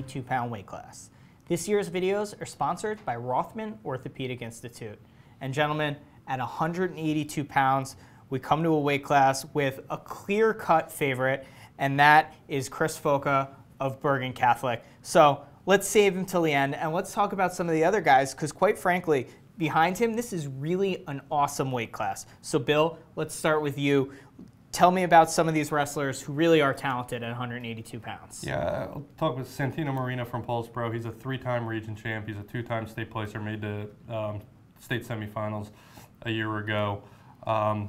182-pound weight class. This year's videos are sponsored by Rothman Orthopedic Institute. And gentlemen, at 182 pounds, we come to a weight class with a clear-cut favorite, and that is Chris Foca of Bergen Catholic. So let's save him till the end, and let's talk about some of the other guys, because quite frankly, behind him, this is really an awesome weight class. So Bill, let's start with you. Tell me about some of these wrestlers who really are talented at 182 pounds. Yeah, I'll talk with Santino Marina from Pulse Pro. He's a 3-time region champ. He's a 2-time state placer, made the state semifinals a year ago.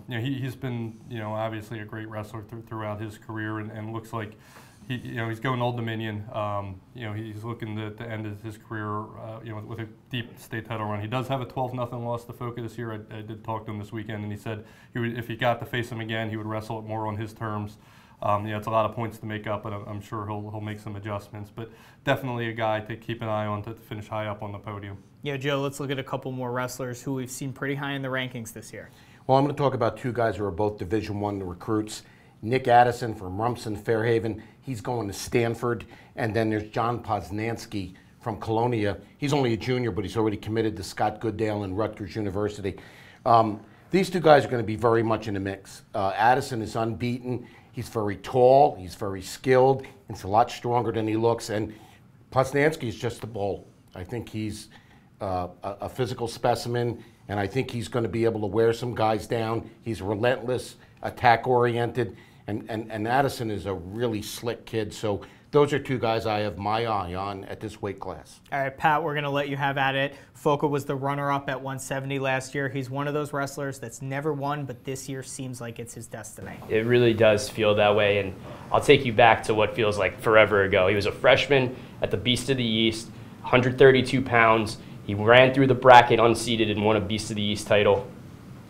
He's been, obviously a great wrestler throughout his career, and looks like he's going Old Dominion. He's looking to end his career, with a deep state title run. He does have a 12-0 loss to Foca this year. I did talk to him this weekend, and he said if he got to face him again, he would wrestle it more on his terms. It's a lot of points to make up, but I'm sure he'll make some adjustments. But definitely a guy to keep an eye on to finish high up on the podium. Yeah, Joe, let's look at a couple more wrestlers who we've seen pretty high in the rankings this year. Well, I'm going to talk about 2 guys who are both Division I recruits. Nick Addison from Rumson Fairhaven. He's going to Stanford. And then there's John Posnansky from Colonia. He's only a junior, but he's already committed to Scott Goodale and Rutgers University. These 2 guys are going to be very much in the mix. Addison is unbeaten. He's very tall. He's very skilled. He's a lot stronger than he looks. And Posnansky is just a bull. I think he's a physical specimen, and I think he's going to be able to wear some guys down. He's relentless, attack-oriented, and Addison is a really slick kid. So those are 2 guys I have my eye on at this weight class. All right, Pat, we're going to let you have at it. Foca was the runner-up at 170 last year. He's one of those wrestlers that's never won, but this year seems like it's his destiny. It really does feel that way, and I'll take you back to what feels like forever ago. He was a freshman at the Beast of the East, 132 pounds. He ran through the bracket unseeded and won a Beast of the East title.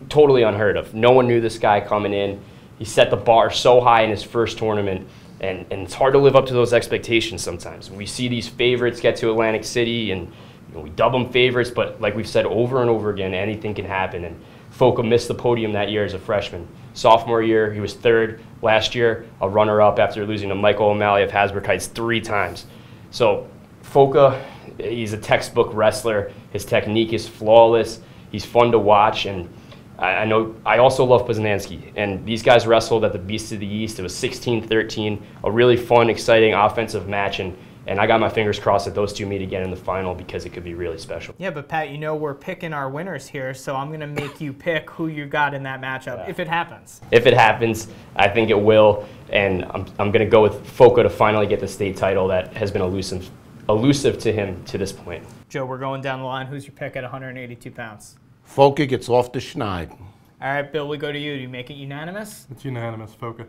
Totally unheard of. No one knew this guy coming in. He set the bar so high in his first tournament, and it's hard to live up to those expectations sometimes. We see these favorites get to Atlantic City, and we dub them favorites, but like we've said over and over again, anything can happen. And Foca missed the podium that year as a freshman. Sophomore year, he was 3rd. Last year, a runner-up after losing to Michael O'Malley of Hasbrook Heights 3 times. So Foca, he's a textbook wrestler. His technique is flawless. He's fun to watch, and I also love Posnansky. And these guys wrestled at the Beast of the East. It was 16-13, a really fun, exciting offensive match, and I got my fingers crossed that those 2 meet again in the final, because it could be really special. Yeah, but Pat, we're picking our winners here, so I'm going to make you pick who you got in that matchup, if it happens. If it happens, I think it will, and I'm going to go with Foca to finally get the state title that has been elusive to him to this point. Joe, we're going down the line. Who's your pick at 182 pounds? Foca gets off the schneid. All right, Bill, we go to you. Do you make it unanimous? It's unanimous, Foca.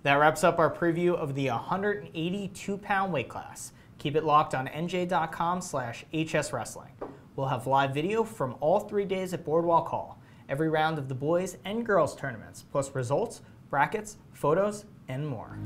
That wraps up our preview of the 182-pound weight class. Keep it locked on NJ.com/HSWrestling. We'll have live video from all 3 days at Boardwalk Hall, every round of the boys and girls tournaments, plus results, brackets, photos, and more.